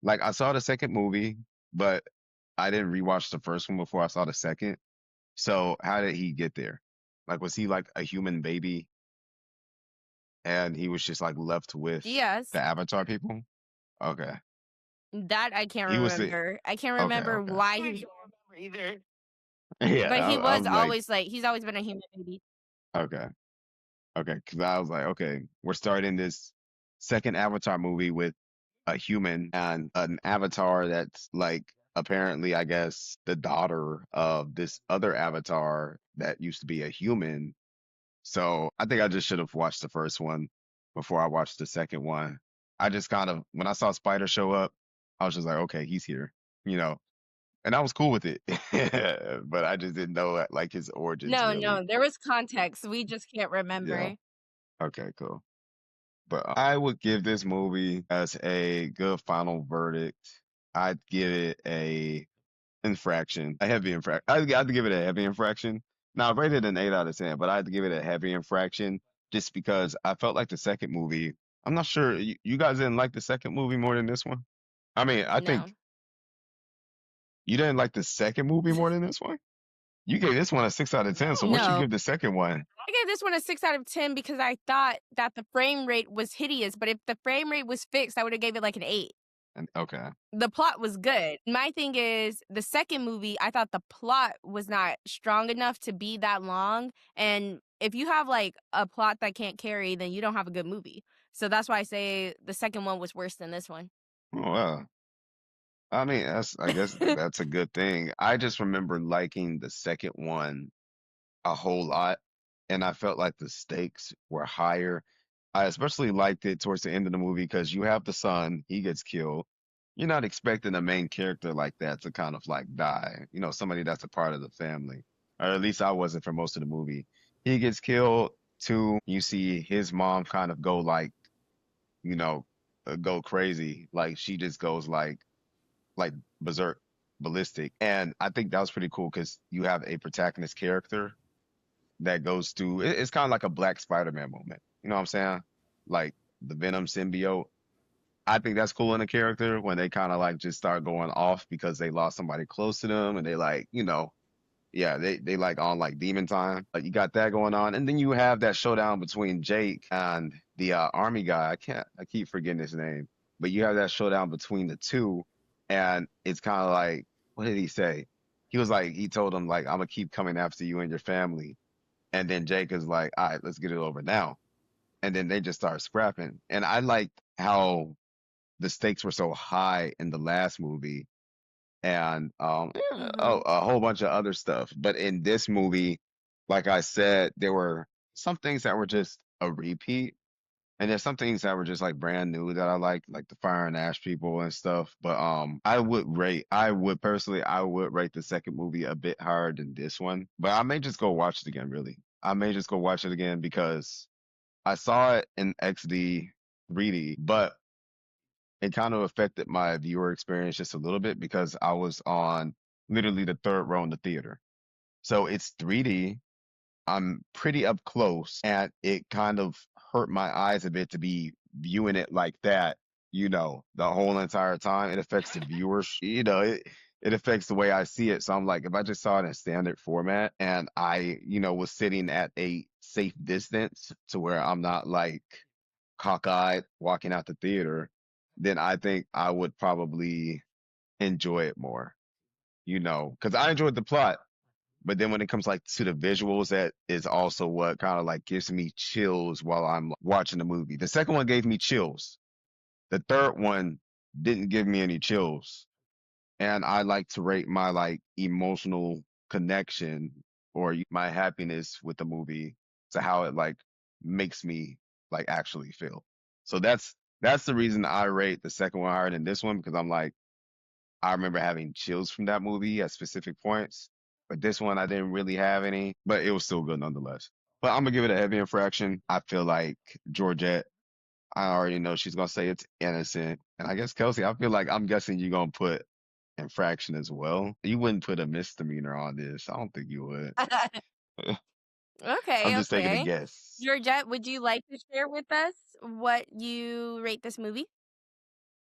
Like I saw the second movie, but I didn't rewatch the first one before I saw the second. So how did he get there? Like was he like a human baby and he was just like left with Yes. the Avatar people? Okay. That I can't He was the remember. I can't okay, remember okay. why I he don't remember either. Yeah, but he I was was like, always like he's always been a human baby. okay. Okay, because I was like, okay, we're starting this second Avatar movie with a human and an avatar that's like apparently, I guess, the daughter of this other avatar that used to be a human. So I think I just should have watched the first one before I watched the second one. I just kind of, when I saw Spider show up, I was just like, okay, he's here, you know, and I was cool with it. But I just didn't know like his origins No, really. no, there was context, we just can't Yeah. remember. Okay, cool. But I would give this movie as a good final verdict. I'd give it a infraction, a heavy infraction. I'd give it a heavy infraction. Now, I rated an 8 out of 10, but I'd give it a heavy infraction just because I felt like the second movie. I'm not sure you guys didn't like the second movie more than this one. I mean, I think No. you didn't like the second movie more than this one. You gave this one a 6 out of 10. So what you No. give the second one? I gave this one a 6 out of 10 because I thought that the frame rate was hideous, but if the frame rate was fixed, I would have gave it like an 8. And okay. The plot was good. My thing is, the second movie, I thought the plot was not strong enough to be that long, and if you have, like, a plot that can't carry, then you don't have a good movie. So that's why I say the second one was worse than this one. Oh, well. I mean, I guess that's a good thing. I just remember liking the second one a whole lot, and I felt like the stakes were higher. I especially liked it towards the end of the movie because you have the son, he gets killed. You're not expecting a main character like that to kind of like die, you know, somebody that's a part of the family. Or at least I wasn't for most of the movie. He gets killed too. You see his mom kind of go like, you know, go crazy. Like she just goes like berserk, ballistic. And I think that was pretty cool because you have a protagonist character that goes through it's kind of like a Black Spider-Man moment. You know what I'm saying? Like the Venom symbiote. I think that's cool in a character when they kind of like just start going off because they lost somebody close to them and they like, you know, yeah, they like on like demon time. Like you got that going on. And then you have that showdown between Jake and the army guy. I keep forgetting his name. But you have that showdown between the two and it's kind of like what did he say? He was like he told him like I'm gonna keep coming after you and your family. And then Jake is like, all right, let's get it over now. And then they just start scrapping. And I liked how the stakes were so high in the last movie, and yeah, Mhm. a whole bunch of other stuff. But in this movie, like I said, there were some things that were just a repeat, and there's some things that were just like brand new that I like the Fire and Ash people and stuff. But I would personally, I would rate the second movie a bit higher than this one. But I may just go watch it again, really. I may just go watch it again because I saw it in XD 3D, but it kind of affected my viewer experience just a little bit because I was on literally the third row in the theater. So it's 3D. I'm pretty up close, and it kind of hurt my eyes a bit to be viewing it like that, the whole entire time. It affects the viewers, it affects the way I see it. So I'm like, if I just saw it in standard format and I, was sitting at a safe distance to where I'm not like cockeyed walking out the theater, then I think I would probably enjoy it more, because I enjoyed the plot. But then when it comes like to the visuals, that is also what kind of like gives me chills while I'm watching the movie. The second one gave me chills. The third one didn't give me any chills. And I like to rate my like emotional connection or my happiness with the movie to how it like makes me like actually feel. So that's the reason I rate the second one higher than this one because I'm like I remember having chills from that movie at specific points, but this one I didn't really have any, but it was still good nonetheless. But I'm gonna give it a heavy infraction. I feel like Georgette, I already know she's gonna say it's innocent, and I guess Kelsey, I feel like I'm guessing you're gonna put infraction as well. You wouldn't put a misdemeanor on this. I don't think you would. I'm Okay, just taking a okay. guess. Georgette, would you like to share with us what you rate this movie?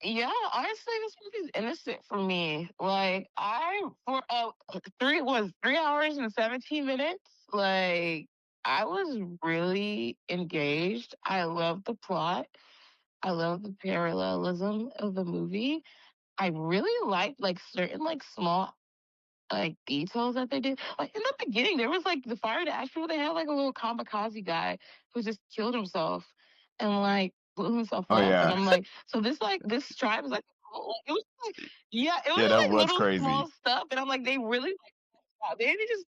Yeah, honestly, this movie's innocent for me. Like I for 3 hours and 17 minutes. Like I was really engaged. I love the plot. I love the parallelism of the movie. I really liked like certain like small like details that they did. Like in the beginning, there was like the fire to ash people. They had like a little kamikaze guy who just killed himself and like blew himself Oh up. And yeah, I'm like, so this tribe is like, it was like, yeah, it yeah, was that like was little crazy. small stuff. And I'm like, they really like, wow, they didn't just,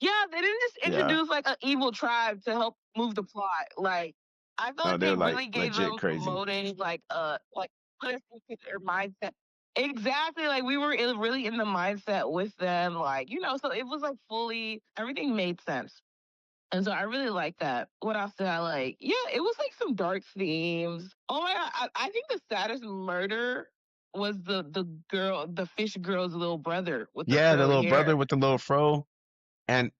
yeah, they didn't just Yeah, introduce like an evil tribe to help move the plot. Like, I feel no, like they they're like really gave legit them some crazy. motives, like put us into their mindset. Exactly. Like we were really in the mindset with them. Like, so it was like fully, everything made sense. And so I really like that. What else did I like? Yeah, it was like some dark themes. Oh my God. I think the saddest murder was the fish girl's little brother with the Yeah, the curly little brother hair. with the little fro. And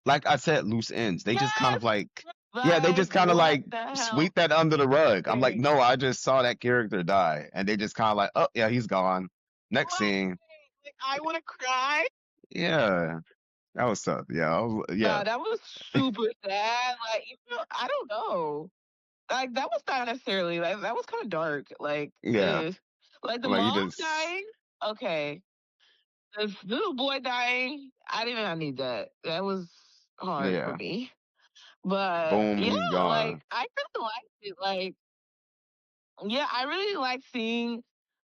like I said, loose ends. They just kind Yes. of like, yeah, they Like, just kind of what like the hell? sweep that under the rug. I'm like, Like, no, I just saw that character die. And they just kind of like, oh, yeah, he's gone. Next what? scene. Like, I want to cry. Yeah, that was tough. Yeah, yeah, Nah, that was super sad. Like, I don't know. Like that was not necessarily like that was kind of dark. Like, yeah. like the I'm like, you mom just, dying. Okay, the little boy dying. I did not need that. That was hard for yeah. me. But Boom, yeah, he's like gone. I really liked it. Like yeah, I really like seeing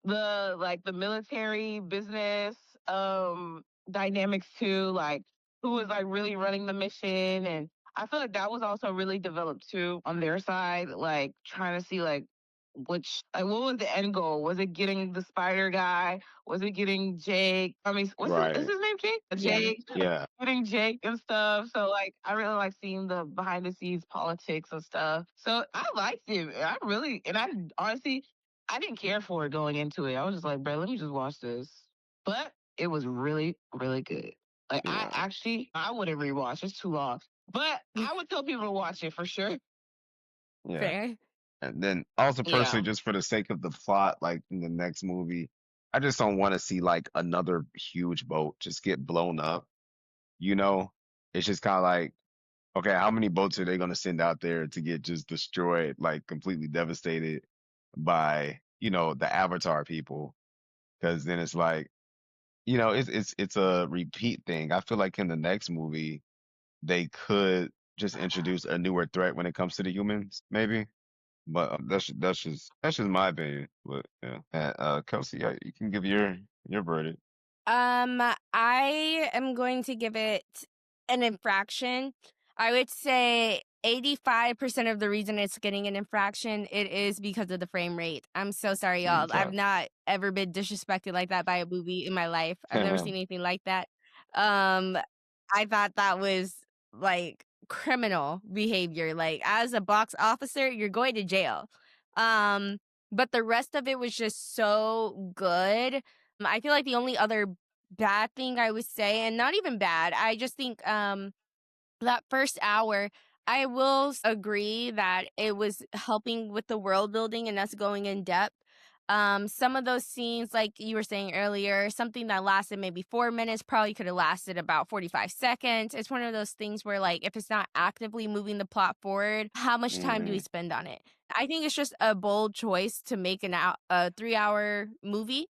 the military business dynamics too, like who was like really running the mission, and I feel like that was also really developed too on their side, like trying to see what was the end goal? Was it getting the spider guy? Was it getting Jake? I mean, is Right. his name Jake? Yeah. Jake. Yeah. Getting Jake and stuff. So like I really like seeing the behind the scenes politics and stuff. So I liked it. I really and I honestly I didn't care for it going into it. I was just like, bro, let me just watch this. But it was really, really good. Like Yeah. I wouldn't rewatch. It's too long. But I would tell people to watch it for sure. Yeah. Fair. And then also Yeah. personally, just for the sake of the plot, like in the next movie, I just don't want to see like another huge boat just get blown up. You know, it's just kind of like, okay, how many boats are they going to send out there to get just destroyed, like completely devastated by, the Avatar people? Because then it's like, it's a repeat thing. I feel like in the next movie, they could just introduce a newer threat when it comes to the humans, maybe. But that's just my opinion. But yeah, and, Kelsey, yeah, you can give your verdict. I am going to give it an infraction. I would say 85% of the reason it's getting an infraction, it is because of the frame rate. I'm so sorry, y'all. I've Okay. not ever been disrespected like that by a movie in my life. I've never seen anything like that. Um, I thought that was like criminal behavior. Like as a box officer, you're going to jail. Um, but the rest of it was just so good. I feel like the only other bad thing I would say, and not even bad, I just think that first hour, I will agree that it was helping with the world building and us going in depth. Some of those scenes, like you were saying earlier, something that lasted maybe 4 minutes probably could have lasted about 45 seconds. It's one of those things where, like, if it's not actively moving the plot forward, how much time do we Hmm. spend on it? I think it's just a bold choice to make a 3 hour movie.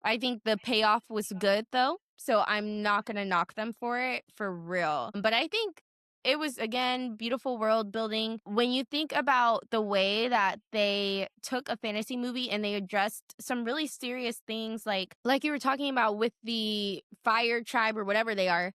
I think the payoff was good though, so I'm not gonna knock them for it for real. But I think it was again beautiful world building. When you think about the way that they took a fantasy movie and they addressed some really serious things like you were talking about with the fire tribe or whatever they are,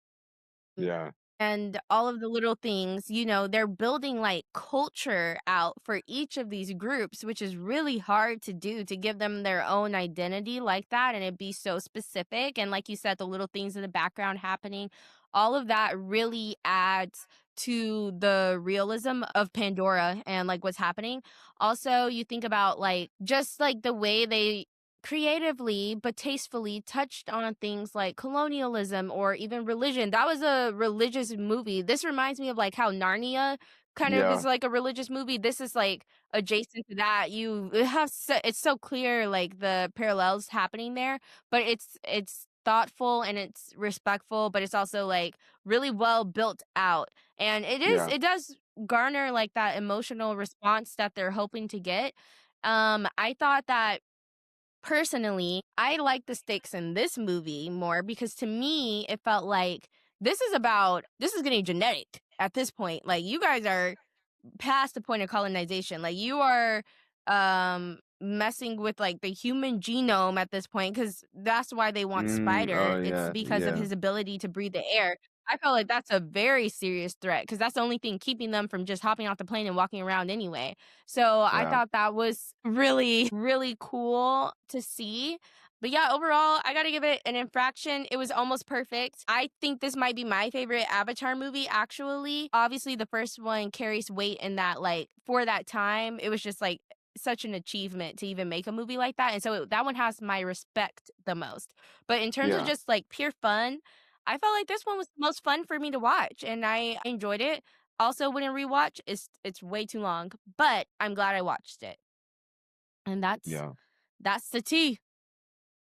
Yeah. and all of the little things, they're building like culture out for each of these groups, which is really hard to do to give them their own identity like that and it be so specific. And like you said, the little things in the background happening, all of that really adds to the realism of Pandora and like what's happening. Also, you think about like just like the way they creatively but tastefully touched on things like colonialism or even religion. That was a religious movie. This reminds me of like how Narnia kind of is Yeah. like a religious movie. This is like adjacent to that. It's so clear like the parallels happening there, but it's thoughtful and it's respectful, but it's also like really well built out. And Yeah. it does garner like that emotional response that they're hoping to get. I thought that personally, I like the stakes in this movie more because to me, it felt like this is getting genetic at this point. Like you guys are past the point of colonization. Like you are messing with like the human genome at this point because that's why they want Oh Spider. It's yeah. because of Yeah. his ability to breathe the air. I felt like that's a very serious threat because that's the only thing keeping them from just hopping off the plane and walking around anyway. So I Yeah. thought that was really, really cool to see. But yeah, overall, I gotta give it an infraction. It was almost perfect. I think this might be my favorite Avatar movie, actually. Obviously, the first one carries weight in that, like, for that time, it was just like such an achievement to even make a movie like that. And so that one has my respect the most. But in terms of Yeah. just like pure fun, I felt like this one was the most fun for me to watch and I enjoyed it. Also, wouldn't rewatch. It's way too long, but I'm glad I watched it. And Yeah. that's the tea.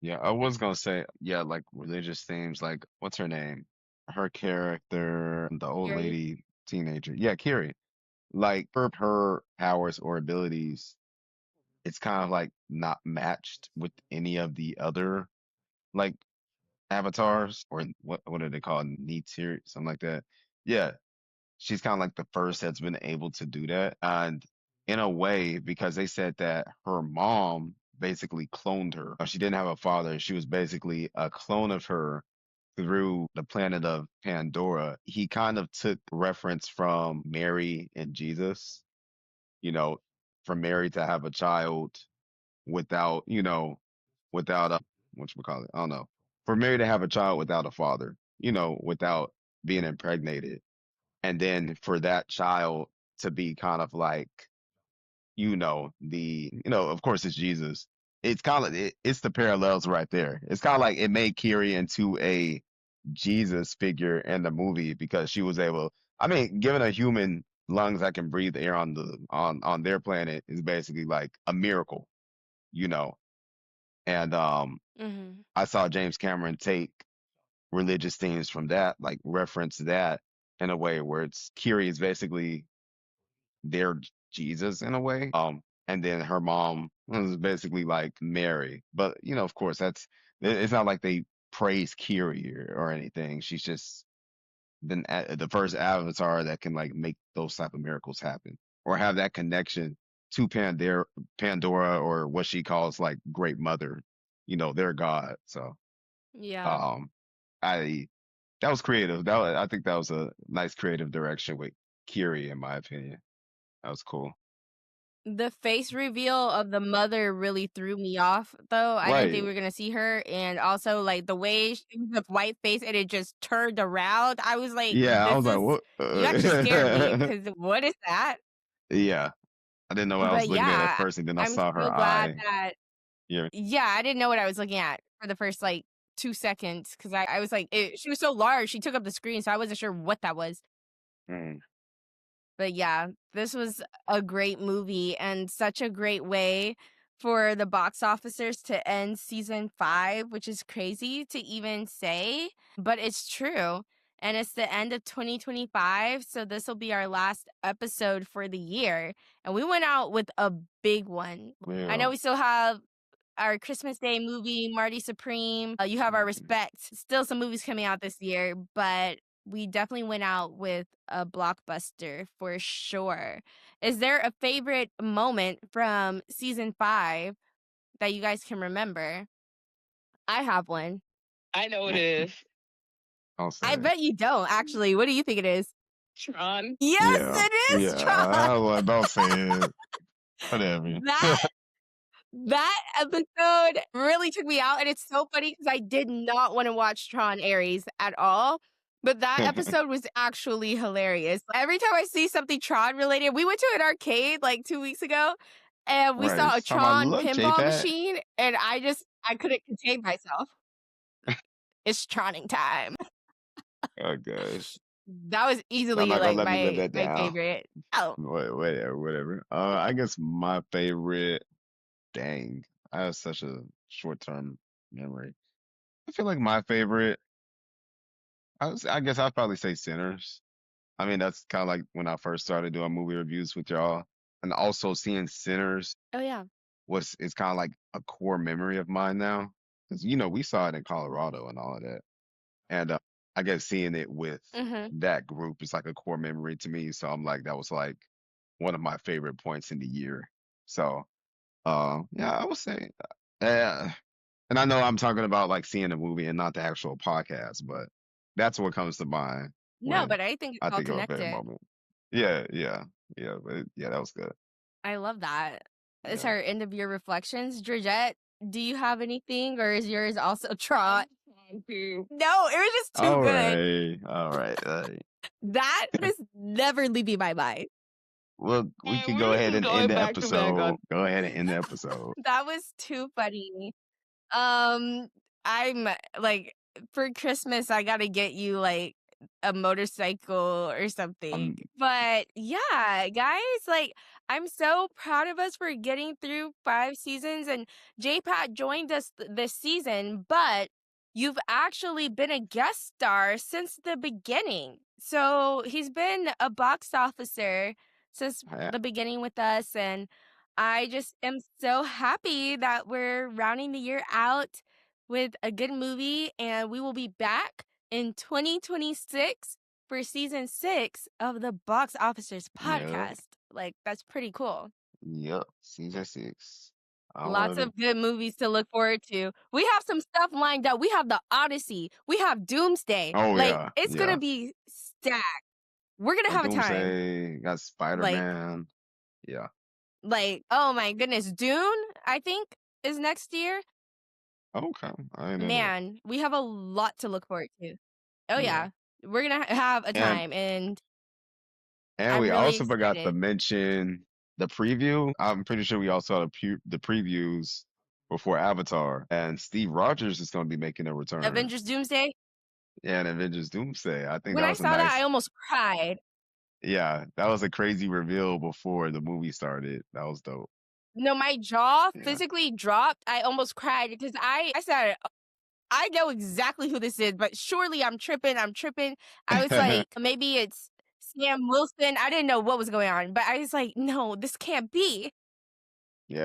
Yeah. I was gonna say, yeah, like religious themes, like what's her name? Her character, the old Period. lady teenager. Yeah, Kiri. Like her powers or abilities, it's kind of like not matched with any of the other like avatars or what are they called? Need tier, something like that. Yeah. She's kind of like the first that's been able to do that. And in a way, because they said that her mom basically cloned her. She didn't have a father. She was basically a clone of her through the planet of Pandora. He kind of took reference from Mary and Jesus, you know, for Mary to have a child without, without a, whatchamacallit, I don't know, for Mary to have a child without a father, without being impregnated and then for that child to be kind of like of course it's Jesus. It's kind of it's the parallels right there. It's kind of like it made Kiri into a Jesus figure in the movie because she was able, I mean, given a human lungs that can breathe air on their planet is basically like a miracle, you know and Mhm. I saw James Cameron take religious themes from that, like reference that in a way where it's Kiri is basically their Jesus in a way. And then her mom was basically like Mary. But of course, it's not like they praise Kiri or anything. She's just the first avatar that can like make those type of miracles happen or have that connection to Pandora, or what she calls like Great Mother, their god. So Yeah. um I that was creative. I think that was a nice creative direction with Kiri, in my opinion. That was cool. The face reveal of the mother really threw me off, though. I didn't think Right. we were gonna see her, and also, like, the way she was a white face and it just turned around, I was like, Yeah, I "This was like, is" what? you actually scared me because what is that? Yeah, I didn't know what I was But looking at yeah, first, and then I I'm saw her so glad eye. that Yeah. yeah, I didn't know what I was looking at for the first, like, 2 seconds 'cause I was like she was so large, she took up the screen, so I wasn't sure what that was. Mm, But yeah, this was a great movie and such a great way for the box officers to end season 5, which is crazy to even say, but it's true. And it's the end of 2025, so this will be our last episode for the year. And we went out with a big one. I know yeah. we still have our Christmas Day movie, Marty Supreme. You have our Mhm. respect. Still some movies coming out this year, but we definitely went out with a blockbuster for sure. Is there a favorite moment from season 5 that you guys can remember? I have one. I know it is. I'll I say. bet you don't, actually. What do you think it is? Tron. Yes, Yeah, it is yeah. Tron. Don't say it. Whatever. That That episode really took me out, and it's so funny because I did not wanna watch Tron Ares at all, but that episode was actually hilarious. Every time I see something Tron related we went to an arcade, like, 2 weeks ago, and we Right. saw a She's talking about, Tron look, pinball JPatt. machine, and I couldn't contain myself. It's Troning time. Oh gosh. That was Y'all easily, not gonna like, let me live my that my down. favorite. Oh, Whatever, whatever. I guess my favorite. Dang, I have such a short-term memory. I feel like my favorite. I guess I'd probably say Sinners. I mean, that's kind of like when I first started doing movie reviews with y'all, and also seeing Sinners oh, yeah. was is kind of like a core memory of mine now, because we saw it in Colorado and all of that, and I guess seeing it with Mhm. that group is like a core memory to me. So I'm like, that was like one of my favorite points in the year. So, yeah, I would say, uh, and I know I'm talking about like seeing a movie and not the actual podcast, but that's what comes to mind No, when but I think it's I all think of a favorite connected. moment. Yeah, yeah, yeah, but yeah, that was good. I love that. It's Yeah. our end of year reflections. Georgette, do you have anything or is yours also Trot? Tron too. No, it was just too All good. right, all right, all right. That is never leaving my mind. Well, we And could we're go ahead just and end going the back to back on. episode. Go ahead and end the episode. That was too funny. Um, I'm like for Christmas I gotta get you like a motorcycle or something. Um, But yeah, guys, like I'm so proud of us for getting through 5 seasons and JPatt joined us this season, but you've actually been a guest star since the beginning. So he's been a box officer since yeah, the beginning with us and I just am so happy that we're rounding the year out with a good movie, and we will be back in 2026 for season 6 of the Box Officers yeah, podcast. Like, that's pretty cool. yep. Season 6. I Lots love it. of good movies to look forward to. We have some stuff lined up. We have the Odyssey, we have Doomsday. Oh Like, yeah, it's gonna yeah. be stacked. We're gonna Got have a time. Doomsday. Got Spider Like, Man. Yeah. oh my goodness, Dune, I think, is next year. Okay, I didn't know that. Man, we have a lot to look forward to. Oh, Yeah. yeah. We're gonna have a And time, and And I'm we really also forgot to excited. mention the preview. I'm pretty sure we also had the previews before Avatar, and Steve Rogers is going to be making a return. Avengers Doomsday? Yeah, and Avengers Doomsday. I think When that I was a saw that, I nice. almost cried. Yeah, that was a crazy reveal before the movie started. That was dope. No, my jaw Yeah. physically dropped. I almost cried because I said, "I know exactly who this is, but surely I'm tripping, I'm tripping." I was like, "Maybe it's Sam Wilson." I didn't know what was going on, but I was like, "No, this can't be."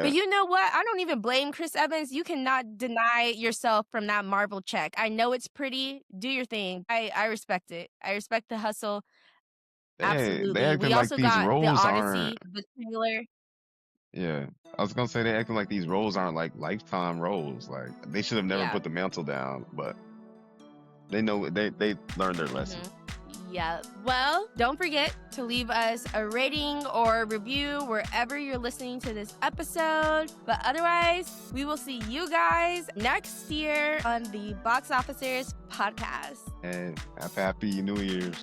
But Yeah. you know what? I don't even blame Chris Evans. You cannot deny yourself from that Marvel check. I know it's pretty. Do your thing. I respect it. I respect the hustle. They Absolutely. acting We like also these got the roles aren't. Odyssey, the trailer. Yeah. I was gonna say they acting like these roles aren't like lifetime roles. Like they should have never Yeah. put the mantle down, but they know they learned their lesson. Yeah. Well, don't forget to leave us a rating or review wherever you're listening to this episode. But otherwise, we will see you guys next year on the Box Officers podcast. And happy New Year's.